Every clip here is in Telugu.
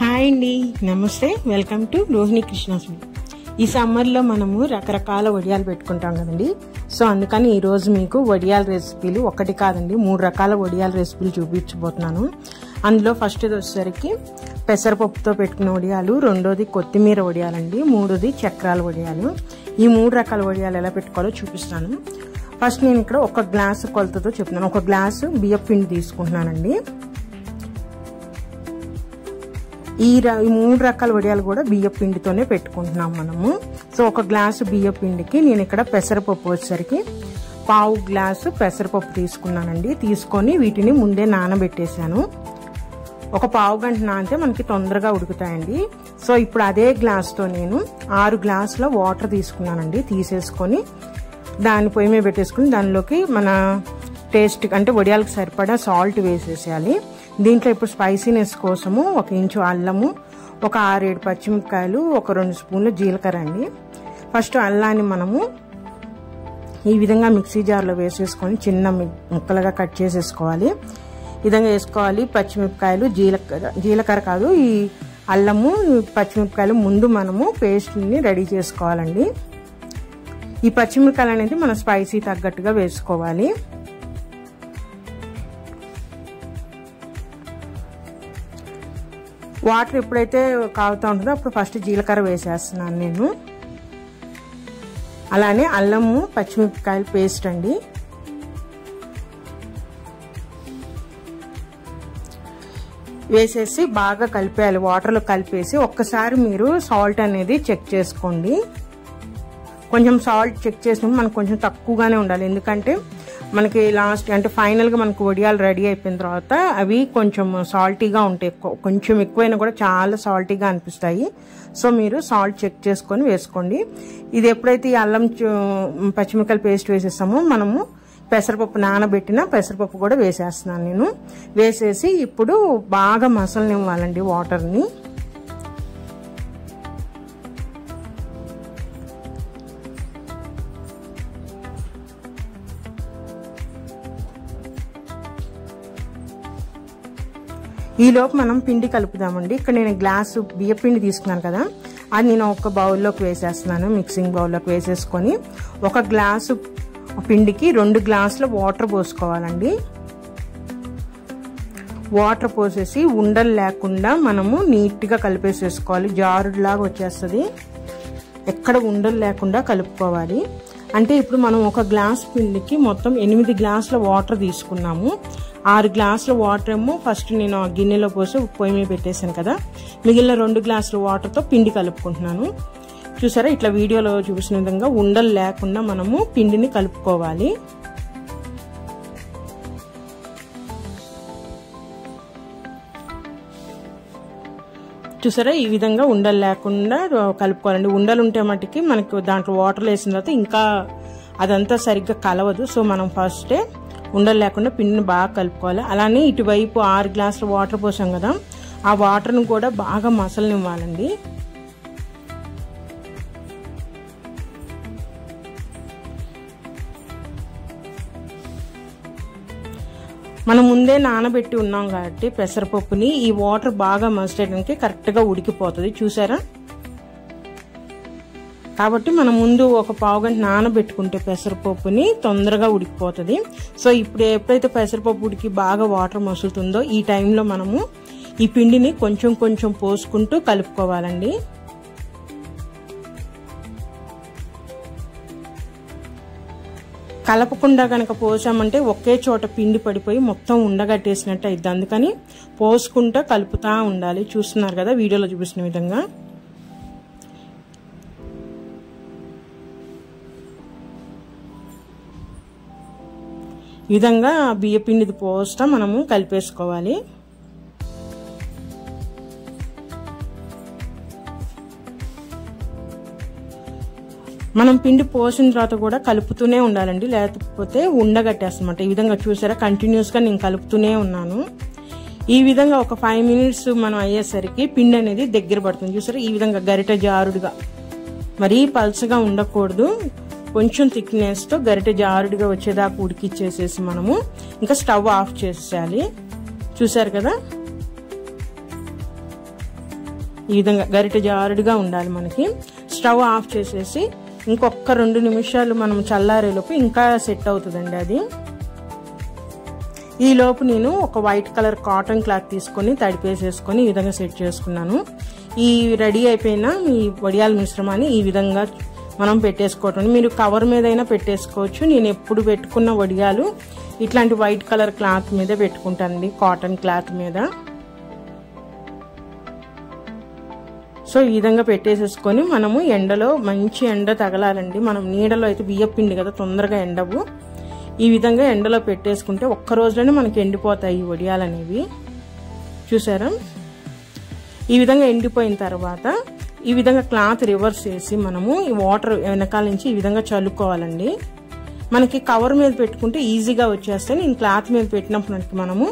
హాయ్ అండి, నమస్తే. Welcome to Rohini Krishna's. ఈ సమ్మర్లో మనము రకరకాల వడియాలు పెట్టుకుంటాం కదండి. సో అందుకని ఈరోజు మీకు వడియాల రెసిపీలు ఒకటి కాదండి 3 రకాల వడియాల రెసిపీలు చూపించబోతున్నాను. అందులో ఫస్ట్ వచ్చేసరికి పెసరపప్పుతో పెట్టుకున్న వడియాలు, రెండోది కొత్తిమీర వడియాలండి, మూడోది చక్రాల వడియాలు. ఈ 3 రకాల వడియాలు ఎలా పెట్టుకోవాలో చూపిస్తాను. ఫస్ట్ నేను ఇక్కడ 1 గ్లాసు కొలతతో చెప్తున్నాను. 1 గ్లాసు బియ్యం పిండి తీసుకుంటున్నానండి. ఈ 3 రకాల వడియాలు కూడా బియ్యం పిండితోనే పెట్టుకుంటున్నాం మనము. సో 1 గ్లాసు బియ్యం పిండికి నేను ఇక్కడ పెసరపప్పు వచ్చేసరికి 1/2 గ్లాసు పెసరపప్పు తీసుకున్నానండి. తీసుకొని వీటిని ముందే నానబెట్టేశాను. ఒక 1/2 గంట నానితే మనకి తొందరగా ఉడుకుతాయండి. సో ఇప్పుడు అదే గ్లాస్తో నేను 6 గ్లాసుల వాటర్ తీసుకున్నానండి. తీసేసుకొని దాన్ని పొయ్యి మీద పెట్టేసుకుని దానిలోకి మన టేస్ట్ అంటే వడియాలకు సరిపడా సాల్ట్ వేసేసేయాలి. దీంట్లో ఇప్పుడు స్పైసీనెస్ కోసము 1 ఇంచు అల్లము, ఒక 6-7 పచ్చిమిరపకాయలు, ఒక 2 స్పూన్లు జీలకర్ర అండి. ఫస్ట్ అల్లాన్ని మనము ఈ విధంగా మిక్సీ జార్లో వేసేసుకొని చిన్న ముక్కలుగా కట్ చేసేసుకోవాలి. ఈ విధంగా వేసుకోవాలి. పచ్చిమిరపకాయలు, జీలకర్ర కాదు, ఈ అల్లము పచ్చిమిరపకాయలు ముందు మనము పేస్ట్ని రెడీ చేసుకోవాలండి. ఈ పచ్చిమిరపకాయలు అనేది మన స్పైసీ తగ్గట్టుగా వేసుకోవాలి. వాటర్ ఎప్పుడైతే కాగుతూ ఉంటుందో అప్పుడు ఫస్ట్ జీలకర్ర వేసేస్తున్నాను నేను. అలానే అల్లము పచ్చిమిరపకాయల పేస్ట్ అండి. వేసేసి బాగా కలిపేయాలి. వాటర్లో కలిపేసి ఒక్కసారి మీరు సాల్ట్ అనేది చెక్ చేసుకోండి. కొంచెం సాల్ట్ చెక్ చేసినప్పుడు మనకు కొంచెం తక్కువగానే ఉండాలి. ఎందుకంటే మనకి లాస్ట్ అంటే ఫైనల్గా మనకు వడియాలు రెడీ అయిపోయిన తర్వాత అవి కొంచెం సాల్టీగా ఉంటాయి. కొంచెం ఎక్కువైనా కూడా చాలా సాల్టీగా అనిపిస్తాయి. సో మీరు సాల్ట్ చెక్ చేసుకొని వేసుకోండి. ఇది ఎప్పుడైతే ఈ అల్లం పచ్చిమిరపకాయల పేస్ట్ వేసేస్తామో మనము పెసరపప్పు నానబెట్టిన పెసరపప్పు కూడా వేసేస్తున్నాను నేను. వేసేసి ఇప్పుడు బాగా మసలనివ్వాలండి వాటర్ని. ఈలోపు మనం పిండి కలుపుదామండి. ఇక్కడ నేను గ్లాసు బియ్య పిండి తీసుకున్నాను కదా, అది నేను ఒక బౌల్లోకి వేసేస్తున్నాను. మిక్సింగ్ బౌల్లోకి వేసేసుకొని 1 గ్లాసు పిండికి 2 గ్లాసుల వాటర్ పోసుకోవాలండి. వాటర్ పోసేసి ఉండలు లేకుండా మనము నీట్గా కలిపేసేసుకోవాలి. జారులాగా వచ్చేస్తుంది. ఎక్కడ ఉండలు లేకుండా కలుపుకోవాలి. అంటే ఇప్పుడు మనం 1 గ్లాస్ పిండికి మొత్తం 8 గ్లాసుల వాటర్ తీసుకున్నాము. 6 గ్లాసుల వాటర్ ఏమో ఫస్ట్ నేను ఆ గిన్నెలో పోసి పొయ్యి మీద పెట్టేశాను కదా, మిగిలిన 2 గ్లాసుల వాటర్తో పిండి కలుపుకుంటున్నాను. చూసారా, ఇట్లా వీడియోలో చూసిన విధంగా ఉండలు లేకుండా మనము పిండిని కలుపుకోవాలి. చూసారా, ఈ విధంగా ఉండలు లేకుండా కలుపుకోవాలండి. ఉండలు ఉంటే మటుకి మనకి దాంట్లో వాటర్లో వేసిన తర్వాత ఇంకా అదంతా సరిగ్గా కలవదు. సో మనం ఫస్టే ఉండలు లేకుండా పిండిని బాగా కలుపుకోవాలి. అలానే ఇటువైపు 6 గ్లాసుల వాటర్ పోసాం కదా, ఆ వాటర్ను కూడా బాగా మసలనివ్వాలండి. మనం ముందే నానబెట్టి ఉన్నాం కాబట్టి పెసరపప్పుని ఈ వాటర్ బాగా మసలడానికి కరెక్ట్గా ఉడికిపోతుంది. చూసారా, కాబట్టి మనం ముందు ఒక 1/2 గంట నానబెట్టుకుంటే పెసరపప్పుని తొందరగా ఉడికిపోతుంది. సో ఇప్పుడు ఎప్పుడైతే పెసరపప్పు ఉడికి బాగా వాటర్ మసులుతుందో ఈ టైంలో మనము ఈ పిండిని కొంచెం కొంచెం పోసుకుంటూ కలుపుకోవాలండి. కలపకుండా కనుక పోసామంటే ఒకే చోట పిండి పడిపోయి మొత్తం ఉండగట్టేసినట్టు అయింది. అందుకని పోసుకుంటూ కలుపుతూ ఉండాలి. చూస్తున్నారు కదా వీడియోలో చూపిస్తున్న విధంగా. ఈ విధంగా బియ్య పిండిది పోస్తా మనము కలిపేసుకోవాలి. మనం పిండి పోసిన తర్వాత కూడా కలుపుతూనే ఉండాలండి, లేకపోతే ఉండగట్టేస్తామన్నమాట. ఈ విధంగా చూసారా, కంటిన్యూస్గా నేను కలుపుతూనే ఉన్నాను. ఈ విధంగా ఒక 5 మినిట్స్ మనం అయ్యేసరికి పిండి అనేది దగ్గర పడుతుంది. చూసారా, ఈ విధంగా గరిటె జారుడుగా, మరీ పల్చగా ఉండకూడదు. కొంచెం థిక్నెస్తో గరిటె జారుడుగా వచ్చేదాకా ఉడికిచ్చేసేసి మనము ఇంకా స్టవ్ ఆఫ్ చేసేయాలి. చూసారు కదా, ఈ విధంగా గరిటె జారుడుగా ఉండాలి మనకి. స్టవ్ ఆఫ్ చేసేసి ఇంకొక 2 నిమిషాలు మనం చల్లారేలోపు ఇంకా సెట్ అవుతుందండి అది. ఈ లోపు నేను ఒక వైట్ కలర్ కాటన్ క్లాత్ తీసుకొని తడిపేసేసుకొని ఈ విధంగా సెట్ చేసుకున్నాను. ఈ రెడీ అయిపోయిన ఈ వడియాల మిశ్రమాన్ని ఈ విధంగా మనం పెట్టేసుకోవటం. మీరు కవర్ మీద అయినా పెట్టేసుకోవచ్చు. నేను ఎప్పుడు పెట్టుకున్న వడియాలు ఇట్లాంటి వైట్ కలర్ క్లాత్ మీద పెట్టుకుంటానండి, కాటన్ క్లాత్ మీద. సో ఈ విధంగా పెట్టేసేసుకొని మనము ఎండలో, మంచి ఎండ తగలాలండి. మనం నీడలో అయితే బియ్యం పిండి కదా తొందరగా ఎండవు. ఈ విధంగా ఎండలో పెట్టేసుకుంటే ఒక్క రోజులోనే మనకి ఎండిపోతాయి ఈ వడియాలు అనేవి. చూసారా? ఈ విధంగా ఎండిపోయిన తర్వాత ఈ విధంగా క్లాత్ రివర్స్ చేసి మనము ఈ వాటర్ వెనకాల నుంచి ఈ విధంగా చల్లుకోవాలండి. మనకి కవర్ మీద పెట్టుకుంటే ఈజీగా వచ్చేస్తే, నేను క్లాత్ మీద పెట్టినప్పుడు మనము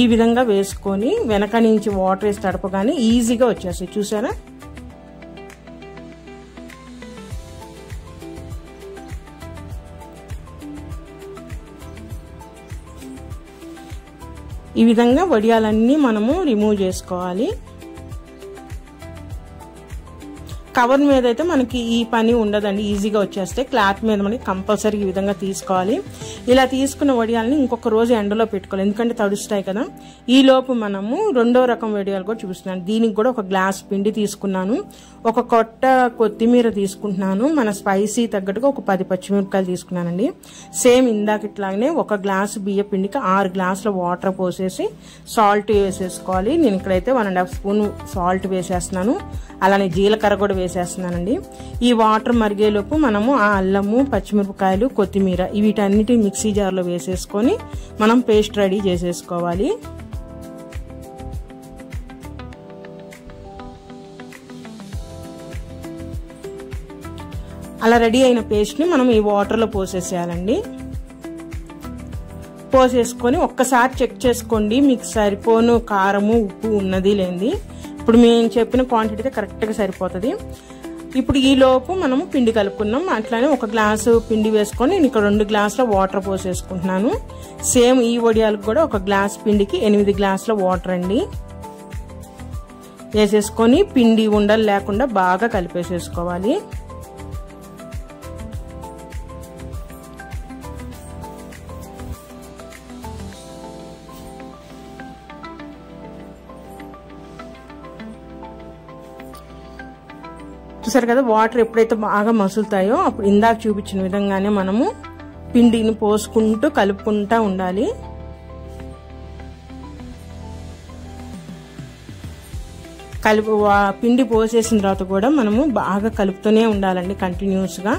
ఈ విధంగా వేసుకొని వెనక నుంచి వాటర్ వేసి తడపగానే ఈజీగా వచ్చేస్తాయి. చూసారా? ఈ విధంగా వడియాలన్నీ మనము రిమూవ్ చేసుకోవాలి. కవర్ మీద అయితే మనకి ఈ పని ఉండదండి, ఈజీగా వచ్చేస్తే. క్లాత్ మీద మనకి కంపల్సరీ ఈ విధంగా తీసుకోవాలి. ఇలా తీసుకున్న వడియాలని ఇంకొక రోజు ఎండలో పెట్టుకోవాలి, ఎందుకంటే తడుస్తాయి కదా. ఈ లోపు మనము రెండో రకం వడియాలు కూడా చూపిస్తున్నాను. దీనికి కూడా ఒక గ్లాస్ పిండి తీసుకున్నాను, ఒక కొట్ట కొత్తిమీర తీసుకుంటున్నాను, మన స్పైసీ తగ్గట్టుగా ఒక 10 పచ్చిమిరపకాయలు తీసుకున్నానండి. సేమ్ ఇందాక ఇట్లాగనే ఒక గ్లాసు బియ్య పిండికి 6 గ్లాసుల వాటర్ పోసేసి సాల్ట్ వేసేసుకోవాలి. నేను ఇక్కడైతే 1.5 స్పూన్ సాల్ట్ వేసేస్తున్నాను, అలానే జీలకర్ర కూడా వేసేస్తున్నానండి. ఈ వాటర్ మరిగేలోపు మనము ఆ అల్లము, పచ్చిమిరపకాయలు, కొత్తిమీర వీటన్నిటి మిక్సీ జార్లో వేసేసుకొని మనం పేస్ట్ రెడీ చేసేసుకోవాలి. అలా రెడీ అయిన పేస్ట్ని మనం ఈ వాటర్లో పోసేసేయాలండి. పోసేసుకొని ఒక్కసారి చెక్ చేసుకోండి మీకు సరిపోను కారము, ఉప్పు ఉన్నది లేనిది. ఇప్పుడు మేము చెప్పిన క్వాంటిటీ అయితే కరెక్ట్గా సరిపోతుంది. ఇప్పుడు ఈ లోపు మనము పిండి కలుపుకున్నాం. అట్లానే ఒక గ్లాసు పిండి వేసుకొని నేను ఇక్కడ 2 గ్లాసుల వాటర్ పోసేసుకుంటున్నాను. సేమ్ ఈ వడియాలకు కూడా ఒక గ్లాస్ పిండికి 8 గ్లాసుల వాటర్ అండి వేసేసుకొని పిండి ఉండలు లేకుండా బాగా కలిపేసేసుకోవాలి. చూసారు కదా, వాటర్ ఎప్పుడైతే బాగా మసులుతాయో అప్పుడు ఇందాక చూపించిన విధంగానే మనము పిండిని పోసుకుంటూ కలుపుకుంటూ ఉండాలి. పిండి పోసేసిన తర్వాత కూడా మనము బాగా కలుపుతూనే ఉండాలండి కంటిన్యూస్గా.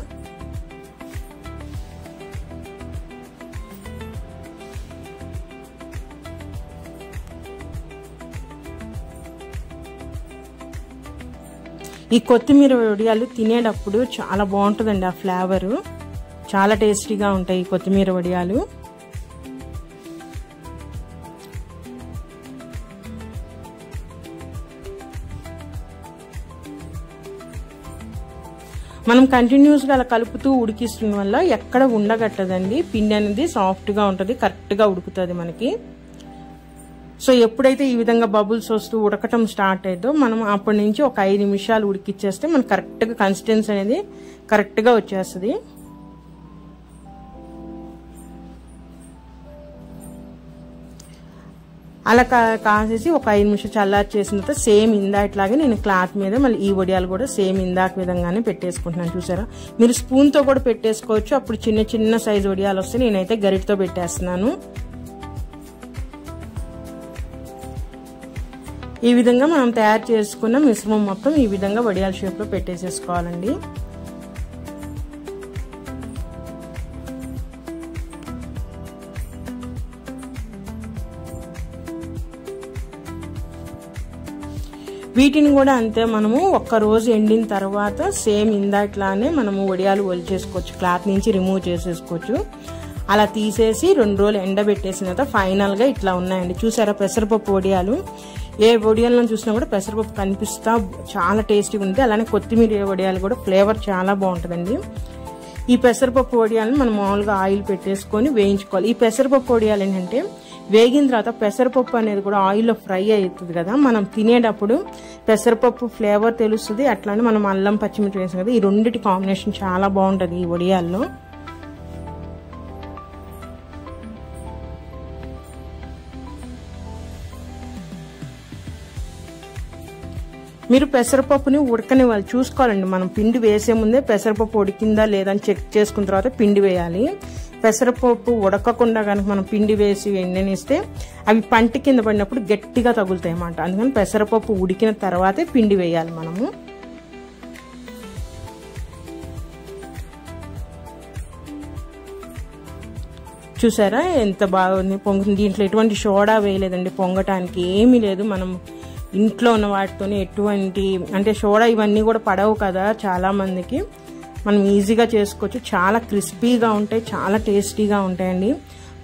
ఈ కొత్తిమీర వడియాలు తినేటప్పుడు చాలా బాగుంటుందండి, ఆ ఫ్లేవరు చాలా టేస్టీగా ఉంటాయి ఈ కొత్తిమీర వడియాలు. మనం కంటిన్యూస్గా అలా కలుపుతూ ఉడికిస్తున్న వల్ల ఎక్కడ ఉండగట్టదండి, పిండి అనేది సాఫ్ట్గా ఉంటుంది, కరెక్ట్గా ఉడుకుతుంది మనకి. సో ఎప్పుడైతే ఈ విధంగా బబుల్స్ వస్తూ ఉడకటం స్టార్ట్ అయ్యిందో మనం అప్పటి నుంచి ఒక 5 నిమిషాలు ఉడికిచ్చేస్తే మనకు కరెక్ట్గా కన్సిస్టెన్సీ అనేది కరెక్ట్గా వచ్చేస్తుంది. అలా కాసేసి ఒక 5 నిమిషాలు చల్లారి చేసిన తర్వాత సేమ్ ఇందాకలాగే నేను క్లాత్ మీద మళ్ళీ ఈ వడియాలు కూడా సేమ్ ఇందాక విధంగానే పెట్టేసుకుంటున్నాను. చూసారా? మీరు స్పూన్తో కూడా పెట్టేసుకోవచ్చు, అప్పుడు చిన్న చిన్న సైజు వడియాలు వస్తే నేనైతే గరిటతో పెట్టేస్తున్నాను. ఈ విధంగా మనం తయారు చేసుకున్న మిశ్రమం మొత్తం ఈ విధంగా వడియాల షేప్లో పెట్టేసేసుకోవాలండి. వీటిని కూడా అంతే, మనము ఒక్క రోజు ఎండిన తర్వాత సేమ్ ఇందాట్లానే మనము వడియాలు ఒలిచేసుకోవచ్చు, క్లాత్ నుంచి రిమూవ్ చేసేసుకోవచ్చు. అలా తీసేసి 2 రోజులు ఎండబెట్టేసిన తర్వాత ఫైనల్గా ఇట్లా ఉన్నాయండి. చూసారా? పెసరపప్పు వడియాలు. ఏ వడియాలను చూసినా కూడా పెసరపప్పు కనిపిస్తా చాలా టేస్టీగా ఉంది. అలానే కొత్తిమీర వడియాలు కూడా ఫ్లేవర్ చాలా బాగుంటుందండి. ఈ పెసరపప్పు వడియాలను మనం మామూలుగా ఆయిల్ పెట్టేసుకొని వేయించుకోవాలి. ఈ పెసరపప్పు వడియాలు ఏంటంటే వేగిన తర్వాత పెసరపప్పు అనేది కూడా ఆయిల్లో ఫ్రై అవుతుంది కదా, మనం తినేటప్పుడు పెసరపప్పు ఫ్లేవర్ తెలుస్తుంది, అట్లానే మనం అల్లం పచ్చిమిర్చి వేసాం కదా, ఈ రెండిటి కాంబినేషన్ చాలా బాగుంటుంది ఈ వడియాల్లో. మీరు పెసరపప్పుని ఉడకనివ్వాలి, చూసుకోవాలండి. మనం పిండి వేసే ముందే పెసరపప్పు ఉడికిందా లేదా అని చెక్ చేసుకున్న తర్వాత పిండి వేయాలి. పెసరపప్పు ఉడకకుండా కనుక మనం పిండి వేసి ఎండనిస్తే అవి పంటి కింద పడినప్పుడు గట్టిగా తగులుతాయి అన్నమాట. అందుకని పెసరపప్పు ఉడికిన తర్వాతే పిండి వేయాలి మనము. చూసారా ఎంత బాగుంది పొంగుతుంది. దీంట్లో ఎటువంటి సోడా వేయలేదండి, పొంగటానికి ఏమీ లేదు. మనం ఇంట్లో ఉన్న వాటితోనే ఎటువంటి అంటే సోడా ఇవన్నీ కూడా పడవు కదా చాలా మందికి, మనం ఈజీగా చేసుకోవచ్చు. చాలా క్రిస్పీగా ఉంటాయి, చాలా టేస్టీగా ఉంటాయండి.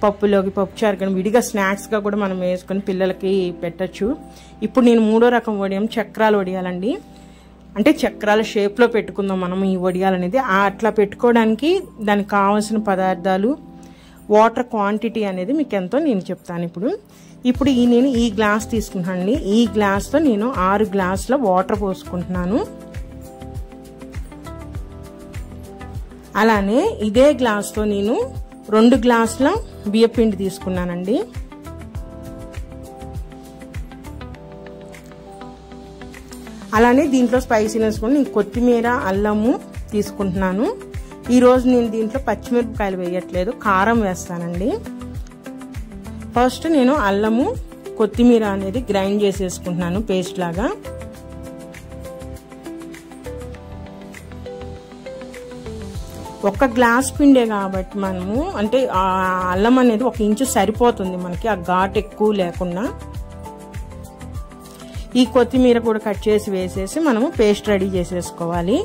పప్పులోకి పప్పుచారు కానీ విడిగా స్నాక్స్గా కూడా మనం వేసుకొని పిల్లలకి పెట్టచ్చు. ఇప్పుడు నేను 3వ రకం వడియం చక్రాలు వడియాలండి. అంటే చక్రాల షేప్లో పెట్టుకుందాం మనం ఈ వడియాలు అనేది. అట్లా పెట్టుకోవడానికి దానికి కావాల్సిన పదార్థాలు, వాటర్ క్వాంటిటీ అనేది మీకు ఎంతో నేను చెప్తాను. ఇప్పుడు నేను ఈ గ్లాస్ తీసుకుంటానండి. ఈ గ్లాస్తో నేను 6 గ్లాసుల వాటర్ పోసుకుంటున్నాను. అలానే ఇదే గ్లాస్తో నేను 2 గ్లాసుల బియ్యపిండి తీసుకున్నానండి. అలానే దీంట్లో స్పైసీనెస్ కూడా నేను కొత్తిమీర, అల్లము తీసుకుంటున్నాను. ఈరోజు నేను దీంట్లో పచ్చిమిరపకాయలు వేయట్లేదు, కారం వేస్తానండి. ఫస్ట్ నేను అల్లము, కొత్తిమీర అనేది గ్రైండ్ చేసేసుకుంటున్నాను పేస్ట్ లాగా. ఒక గ్లాస్ పిండే కాబట్టి మనము అంటే అల్లం అనేది 1 ఇంచు సరిపోతుంది మనకి, ఆ ఘాటు ఎక్కువ లేకుండా. ఈ కొత్తిమీర కూడా కట్ చేసి వేసేసి మనము పేస్ట్ రెడీ చేసేసుకోవాలి.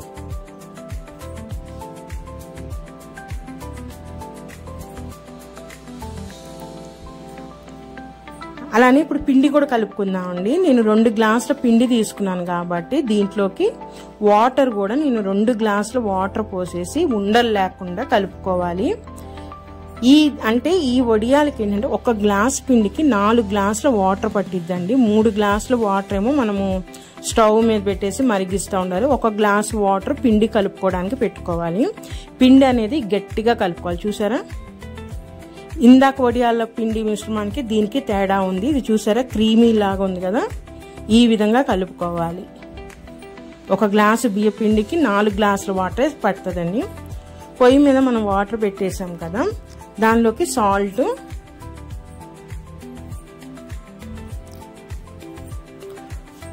అలానే ఇప్పుడు పిండి కూడా కలుపుకుందామండి. నేను 2 గ్లాసుల పిండి తీసుకున్నాను కాబట్టి దీంట్లోకి వాటర్ కూడా నేను 2 గ్లాసుల వాటర్ పోసేసి ఉండలు లేకుండా కలుపుకోవాలి. ఈ వడియాలకి ఏంటంటే 1 గ్లాస్ పిండికి 4 గ్లాసుల వాటర్ పట్టిద్దండి. 3 గ్లాసుల వాటర్ ఏమో మనము స్టవ్ మీద పెట్టేసి మరిగిస్తూ ఉండాలి. 1 గ్లాసు వాటర్ పిండి కలుపుకోవడానికి పెట్టుకోవాలి. పిండి అనేది గట్టిగా కలుపుకోవాలి. చూసారా, ఇందాక వడియాల పిండి మిశ్రమానికి దీనికి తేడా ఉంది. ఇది చూసారా క్రీమీ లాగా ఉంది కదా, ఈ విధంగా కలుపుకోవాలి. 1 గ్లాసు బియ్య పిండికి 4 గ్లాసుల వాటర్ పడుతుందండి. పొయ్యి మీద మనం వాటర్ పెట్టేసాం కదా, దానిలోకి సాల్ట్,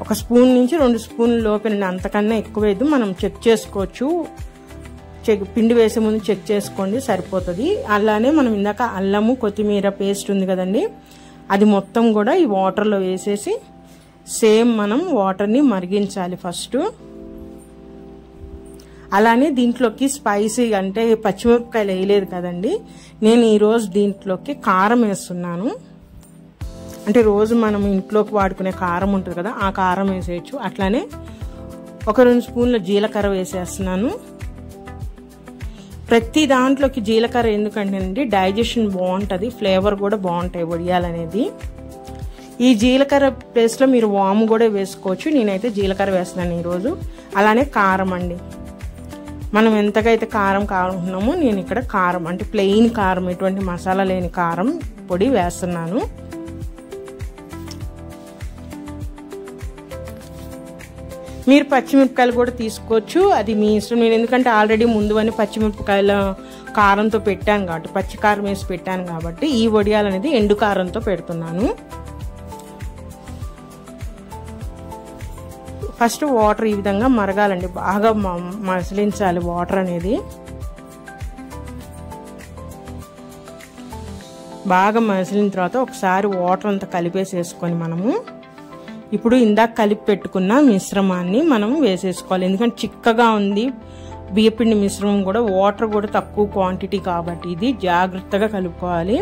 ఒక స్పూన్ నుంచి 2 స్పూన్ల లోపేనండి, అంతకన్నా ఎక్కువ వేయద్దు. మనం చెక్ చేసుకోవచ్చు, పిండి వేసే ముందు చెక్ చేసుకోండి, సరిపోతుంది. అలానే మనం ఇందాక అల్లము కొత్తిమీర పేస్ట్ ఉంది కదండి, అది మొత్తం కూడా ఈ వాటర్లో వేసేసి సేమ్ మనం వాటర్ని మరిగించాలి ఫస్ట్. అలానే దీంట్లోకి స్పైసీ అంటే పచ్చిమిరపకాయలు వేయలేదు కదండి, నేను ఈరోజు దీంట్లోకి కారం వేస్తున్నాను. అంటే రోజు మనం ఇంట్లోకి వాడుకునే కారం ఉంటుంది కదా, ఆ కారం వేసేయచ్చు. అట్లానే ఒక 2 స్పూన్ల జీలకర్ర వేసేస్తున్నాను. ప్రతి దాంట్లోకి జీలకర్ర ఎందుకంటే డైజెషన్ బాగుంటుంది, ఫ్లేవర్ కూడా బాగుంటాయి వడియాలనేది. ఈ జీలకర్ర ప్లేస్లో మీరు వాము కూడా వేసుకోవచ్చు, నేనైతే జీలకర్ర వేస్తున్నాను ఈరోజు. అలానే కారం అండి, మనం ఎంతకైతే కారం కావాలనుకున్నామో నేను ఇక్కడ కారం అంటే ప్లెయిన్ కారం, ఎటువంటి మసాలా లేని కారం పొడి వేస్తున్నాను. మీరు పచ్చిమిరపకాయలు కూడా తీసుకోవచ్చు, అది మీ ఇష్టం. నేను ఎందుకంటే ఆల్రెడీ ముందువని పచ్చిమిరపకాయల కారంతో పెట్టాను కాబట్టి, పచ్చి కారం వేసి పెట్టాను కాబట్టి ఈ వడియాలు అనేది ఎండు కారంతో పెడుతున్నాను. ఫస్ట్ వాటర్ ఈ విధంగా మరగాలండి, బాగా మసలించాలి వాటర్ అనేది. బాగా మసిలిన తర్వాత ఒకసారి వాటర్ అంతా కలిపేసేసుకొని మనము ఇప్పుడు ఇందాక కలిపి పెట్టుకున్న మిశ్రమాన్ని మనం వేసేసుకోవాలి. ఎందుకంటే చిక్కగా ఉంది బియ్యపిండి మిశ్రమం కూడా, వాటర్ కూడా తక్కువ క్వాంటిటీ కాబట్టి ఇది జాగ్రత్తగా కలుపుకోవాలి.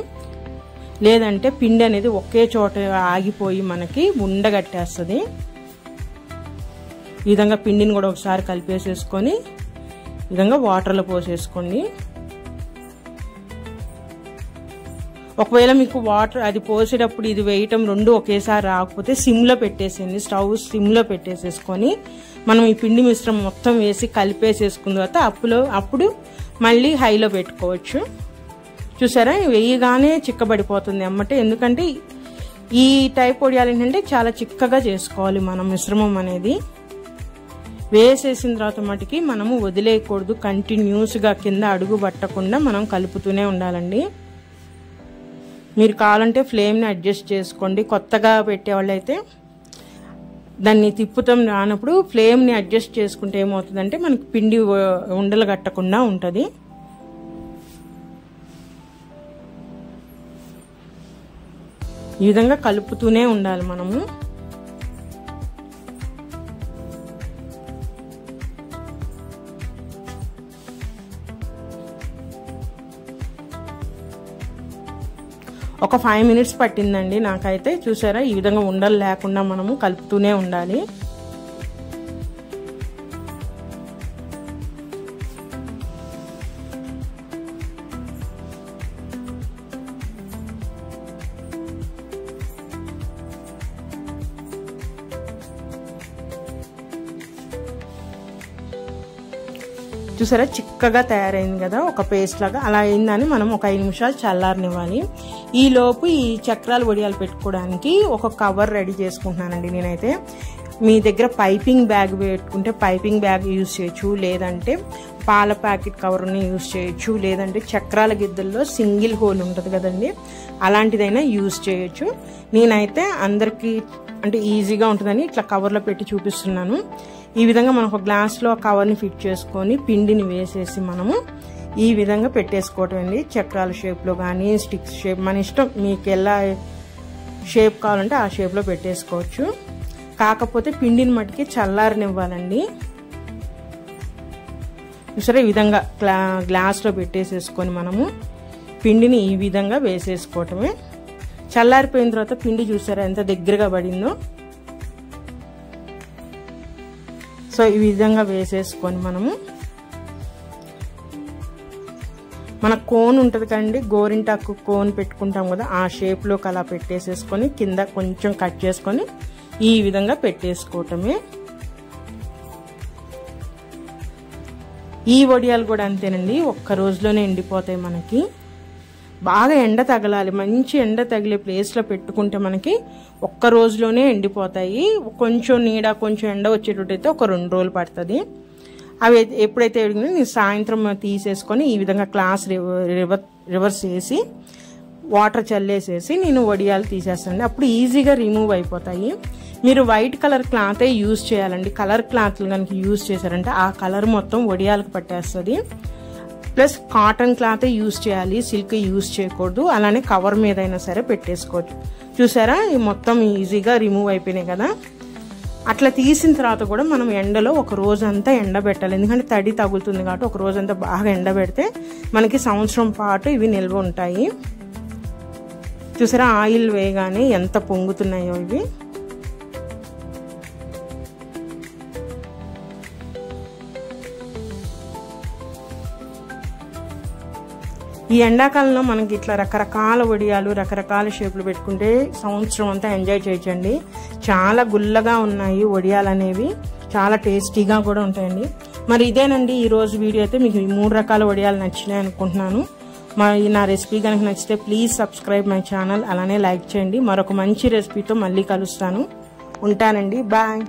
లేదంటే పిండి అనేది ఒకే చోట ఆగిపోయి మనకి ఉండగట్టేస్తుంది. ఈ విధంగా పిండిని కూడా ఒకసారి కలిపేసేసుకొని ఈ విధంగా వాటర్లో పోసేసుకోండి. ఒకవేళ మీకు వాటర్ అది పోసేటప్పుడు ఇది వేయటం రెండు ఒకేసారి రాకపోతే సిమ్లో పెట్టేసేయండి. స్టవ్ సిమ్లో పెట్టేసేసుకొని మనం ఈ పిండి మిశ్రమం మొత్తం వేసి కలిపేసేసుకున్న తర్వాత అప్పుడు మళ్ళీ హైలో పెట్టుకోవచ్చు. చూసారా, వేయగానే చిక్కబడిపోతుంది అన్నమాట. ఎందుకంటే ఈ టైప్ వడియాలు ఏంటంటే చాలా చిక్కగా చేసుకోవాలి మనం మిశ్రమం అనేది. వేసేసిన తర్వాత మటుకి మనము వదిలేయకూడదు, కంటిన్యూస్గా కింద అడుగు పట్టకుండా మనం కలుపుతూనే ఉండాలండి. మీరు కావాలంటే ఫ్లేమ్ని అడ్జస్ట్ చేసుకోండి. కొత్తగా పెట్టేవాళ్ళైతే దాన్ని తిప్పుతాం రానప్పుడు ఫ్లేమ్ని అడ్జస్ట్ చేసుకుంటే ఏమవుతుందంటే మనకి పిండి ఉండలు కట్టకుండా ఉంటుంది. ఈ విధంగా కలుపుతూనే ఉండాలి మనము. ఒక 5 minutes పట్టిందండి నాకైతే. చూసారా, ఈ విధంగా ఉండలు లేకుండా మనము కలుపుతూనే ఉండాలి. చూసారా, చిక్కగా తయారైంది కదా, ఒక పేస్ట్ లాగా. అలా అయిందని మనం ఒక 5 నిమిషాలు చల్లారనివ్వాలి. ఈ లోపు ఈ చక్రాలు వడియాలు పెట్టుకోవడానికి ఒక కవర్ రెడీ చేసుకుంటున్నానండి నేనైతే. మీ దగ్గర పైపింగ్ బ్యాగ్ పెట్టుకుంటే పైపింగ్ బ్యాగ్ యూజ్ చేయొచ్చు, లేదంటే పాల ప్యాకెట్ కవర్ని యూజ్ చేయొచ్చు, లేదంటే చక్రాల గిద్దల్లో సింగిల్ హోల్ ఉంటుంది కదండి, అలాంటిదైనా యూజ్ చేయొచ్చు. నేనైతే అందరికీ అంటే ఈజీగా ఉంటుందని ఇట్లా కవర్లో పెట్టి చూపిస్తున్నాను. ఈ విధంగా మనం ఒక గ్లాస్లో కవర్ని ఫిట్ చేసుకొని పిండిని వేసేసి మనము ఈ విధంగా పెట్టేసుకోవటం అండి. చక్రాల షేప్లో కానీ స్టిక్స్ షేప్, మన ఇష్టం, మీకు ఎలా షేప్ కావాలంటే ఆ షేప్లో పెట్టేసుకోవచ్చు. కాకపోతే పిండిని మట్టుకి చల్లారనివ్వాలండి. సరే, ఈ విధంగా గ్లాస్లో పెట్టేసేసుకొని మనము పిండిని ఈ విధంగా వేసేసుకోవటమే. చల్లారిపోయిన తర్వాత పిండి చూసారా ఎంత దగ్గరగా పడిందో. సో ఈ విధంగా వేసేసుకొని మనము మన కోన్ ఉంటుంది కదండి, గోరింటాకు కోన్ పెట్టుకుంటాం కదా, ఆ షేప్లోకి అలా పెట్టేసేసుకొని కింద కొంచెం కట్ చేసుకొని ఈ విధంగా పెట్టేసుకోవటమే. ఈ వడియాలు కూడా అంతేనండి, ఒక్క రోజులోనే ఎండిపోతాయి. మనకి బాగా ఎండ తగలాలి, మంచి ఎండ తగిలే ప్లేస్లో పెట్టుకుంటే మనకి ఒక్క రోజులోనే ఎండిపోతాయి. కొంచెం నీడ కొంచెం ఎండ వచ్చేటట్టయితే ఒక 2 రోజులు పడుతుంది. అవి ఎప్పుడైతే ఎడిగినా నేను సాయంత్రం తీసేసుకొని ఈ విధంగా క్లాస్ రివర్స్ చేసి వాటర్ చల్లేసేసి నేను వడియాలు తీసేస్తాను. అప్పుడు ఈజీగా రిమూవ్ అయిపోతాయి. మీరు వైట్ కలర్ క్లాతే యూజ్ చేయాలండి. కలర్ క్లాత్లు కనుక యూజ్ చేశారంటే ఆ కలర్ మొత్తం వడియాలకు పట్టేస్తుంది. ప్లస్ కాటన్ క్లాతే యూజ్ చేయాలి, సిల్క్ యూజ్ చేయకూడదు. అలానే కవర్ మీద అయినా సరే పెట్టేసుకోవచ్చు. చూసారా, ఈ మొత్తం ఈజీగా రిమూవ్ అయిపోయినాయి కదా. అట్లా తీసిన తర్వాత కూడా మనం ఎండలో ఒక రోజంతా ఎండబెట్టాలి. ఎందుకంటే తడి తగులుతుంది కాబట్టి ఒక రోజంతా బాగా ఎండబెడితే మనకి సంవత్సరం పాటు ఇవి నిల్వ ఉంటాయి. చూసారా, ఆయిల్ వేయగానే ఎంత పొంగుతున్నాయో ఇవి. ఈ ఎండాకాలంలో మనకి ఇట్లా రకరకాల వడియాలు రకరకాల షేపులు పెట్టుకుంటే సంవత్సరం అంతా ఎంజాయ్ చేయొచ్చండి. చాలా గుల్లగా ఉన్నాయి వడియాలు అనేవి, చాలా టేస్టీగా కూడా ఉంటాయండి. మరి ఇదేనండి ఈరోజు వీడియో అయితే. మీకు 3 రకాల వడియాలు నచ్చినాయి అనుకుంటున్నాను. మరి నా రెసిపీ కనుక నచ్చితే ప్లీజ్ సబ్స్క్రైబ్ మై ఛానల్, అలానే లైక్ చేయండి. మరొక మంచి రెసిపీతో మళ్ళీ కలుస్తాను. ఉంటానండి, బాయ్.